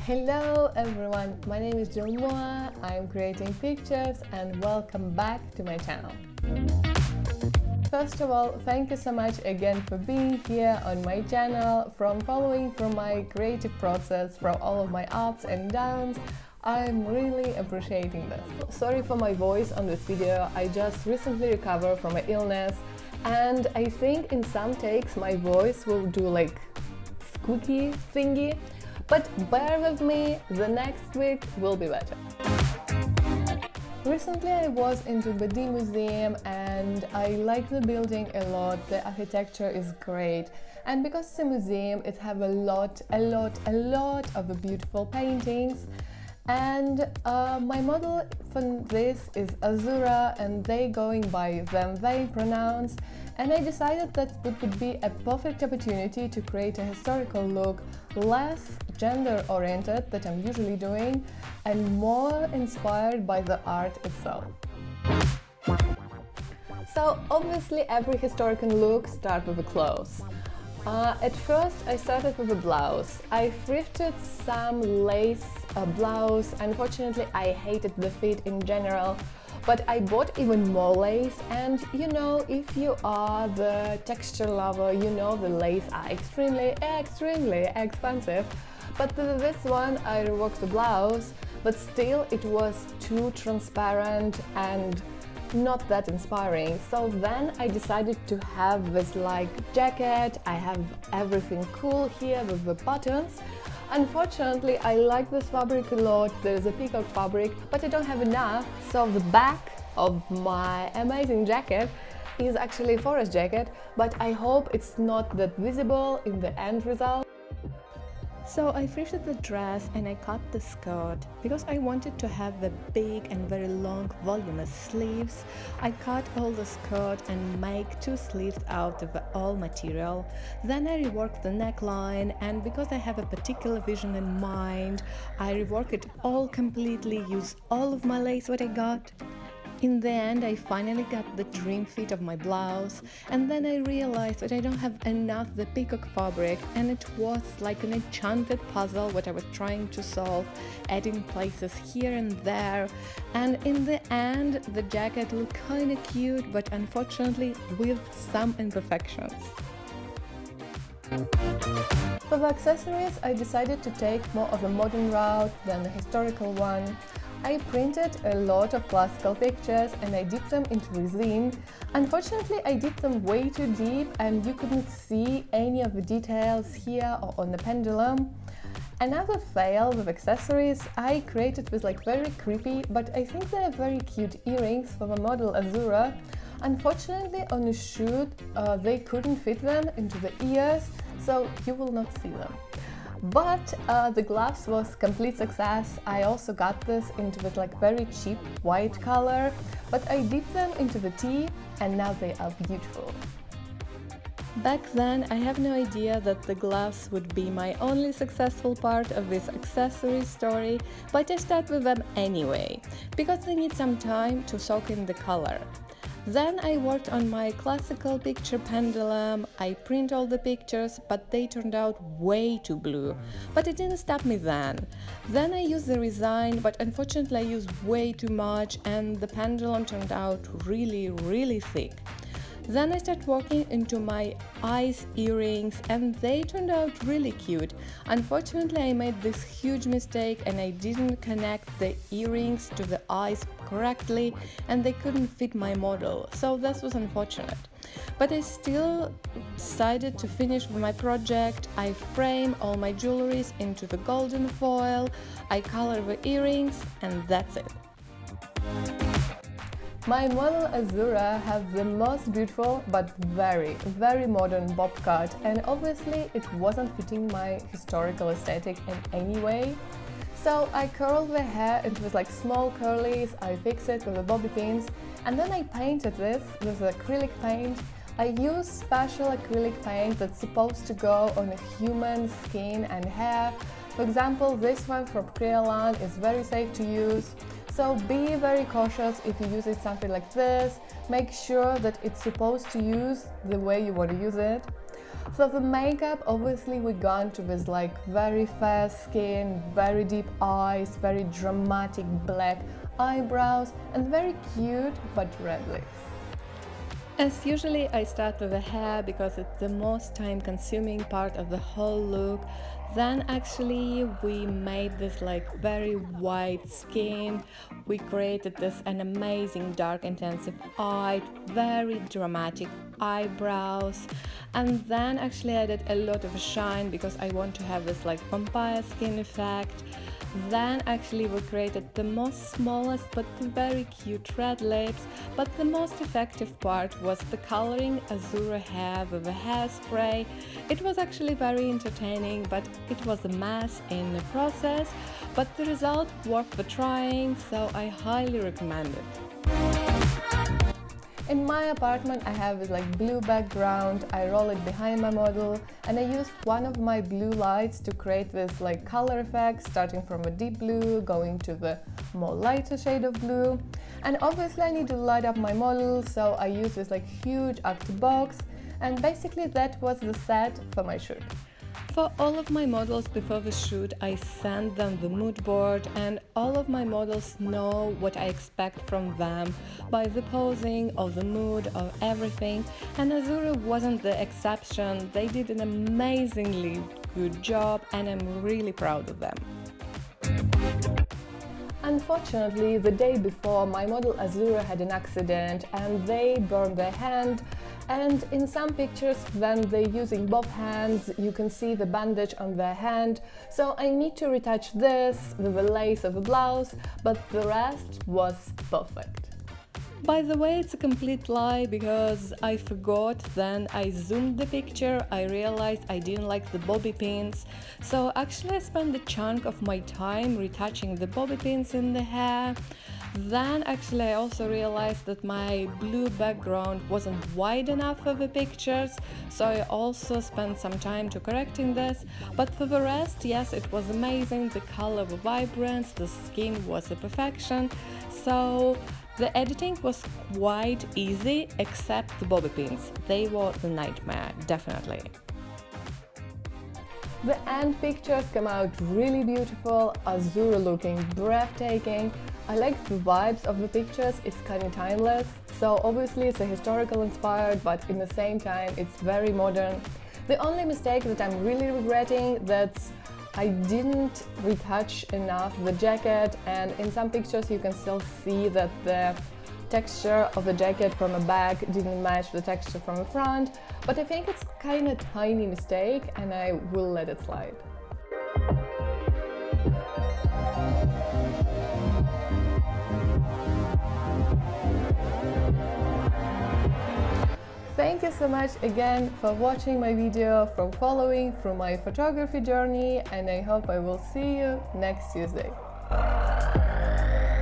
Hello everyone, my name is Moa. I'm creating pictures and welcome back to my channel. First of all, thank you so much again for being here on my channel, from my creative process, from all of my ups and downs. I'm really appreciating this. Sorry for my voice on this video, I just recently recovered from an illness and I think in some takes my voice will do like squeaky thingy. But bear with me, the next week will be better. Recently I was into the museum and I like the building a lot, the architecture is great. And because it's a museum, it has a lot of beautiful paintings. And my model for this is Azura and they going by them, they pronounce. And I decided that it would be a perfect opportunity to create a historical look, less gender-oriented that I'm usually doing, and more inspired by the art itself. So obviously every historical look starts with the clothes. At first I started with a blouse. I thrifted some lace blouse. Unfortunately I hated the fit in general, but I bought even more lace, and you know, if you are the texture lover, you know the lace are extremely expensive. But this one I reworked the blouse, but still it was too transparent and not that inspiring. So then I decided to have this like jacket. I have everything cool here with the buttons. Unfortunately, I like this fabric a lot. There's a peacock fabric, but I don't have enough. So the back of my amazing jacket is actually a forest jacket, but I hope it's not that visible in the end result. So I thrifted the dress and I cut the skirt. Because I wanted to have the big and very long voluminous sleeves, I cut all the skirt and make 2 sleeves out of the all material. Then I reworked the neckline, and because I have a particular vision in mind, I rework it all completely, use all of my lace what I got. In the end, I finally got the dream fit of my blouse, and then I realized that I don't have enough the peacock fabric, and it was like an enchanted puzzle what I was trying to solve, adding places here and there, and in the end the jacket looked kinda cute, but unfortunately with some imperfections. For the accessories, I decided to take more of a modern route than the historical one. I printed a lot of classical pictures and I dipped them into resin. Unfortunately, I dipped them way too deep and you couldn't see any of the details here or on the pendulum. Another fail with accessories I created with like very creepy, but I think they're very cute earrings for the model Azura. Unfortunately, on the shoot, they couldn't fit them into the ears, so you will not see them. But the gloves was complete success. I also got this into this like very cheap white color, but I dipped them into the tea and now they are beautiful. Back then I have no idea that the gloves would be my only successful part of this accessory story, but I start with them anyway, because they need some time to soak in the color. Then I worked on my classical picture pendulum. I print all the pictures, but they turned out way too blue. But it didn't stop me then. Then I used the resin, but unfortunately I used way too much and the pendulum turned out really thick. Then I started working into my eyes earrings and they turned out really cute. Unfortunately, I made this huge mistake and I didn't connect the earrings to the eyes correctly and they couldn't fit my model, so this was unfortunate. But I still decided to finish with my project. I frame all my jewelries into the golden foil, I color the earrings, and that's it. My model Azura has the most beautiful but very modern bob cut, and obviously it wasn't fitting my historical aesthetic in any way. So I curled the hair into like small curlies, I fixed it with the bobby pins, and then I painted this with acrylic paint. I use special acrylic paint that's supposed to go on a human skin and hair. For example, this one from Creolan is very safe to use. So be very cautious if you use something like this. Make sure that it's supposed to use the way you want to use it. So the makeup, obviously we gone to this like very fair skin, very deep eyes, very dramatic black eyebrows and very cute but red lips. As usually I start with the hair because it's the most time consuming part of the whole look. Then actually we made this like very white skin. We created this an amazing dark intensive eye, very dramatic eyebrows, and then actually added a lot of shine because I want to have this like vampire skin effect. Then actually we created the most smallest but very cute red lips, but the most effective part was the coloring azure hair with a hairspray. It was actually very entertaining, but it was a mess in the process, but the result worth the trying, so I highly recommend it. In my apartment I have this like blue background, I roll it behind my model and I used one of my blue lights to create this like color effect, starting from a deep blue, going to the more lighter shade of blue. And obviously I need to light up my model, so I used this like huge active box, and basically that was the set for my shoot. For all of my models before the shoot, I send them the mood board, and all of my models know what I expect from them by the posing, of the mood, of everything, and Azure wasn't the exception. They did an amazingly good job and I'm really proud of them. Unfortunately, the day before, my model Azure had an accident and they burned their hand, and in some pictures when they're using both hands you can see the bandage on their hand, so I need to retouch this with the lace of the blouse, but the rest was perfect. By the way, it's a complete lie because I forgot, then I zoomed the picture, I realized I didn't like the bobby pins, so actually I spent a chunk of my time retouching the bobby pins in the hair. Then actually I also realized that my blue background wasn't wide enough for the pictures, so I also spent some time to correcting this, but for the rest, yes, it was amazing, the color was vibrant, the skin was a perfection, so the editing was quite easy, except the bobby pins. They were the nightmare, definitely. The end pictures come out really beautiful, Azure looking breathtaking. I like the vibes of the pictures, it's kind of timeless. So obviously it's a historical inspired, but in the same time it's very modern. The only mistake that I'm really regretting, that's I didn't retouch enough the jacket, and in some pictures you can still see that the texture of the jacket from the back didn't match the texture from the front, but I think it's kind of tiny mistake and I will let it slide. Thank you so much again for watching my video, for following through my photography journey, and I hope I will see you next Tuesday.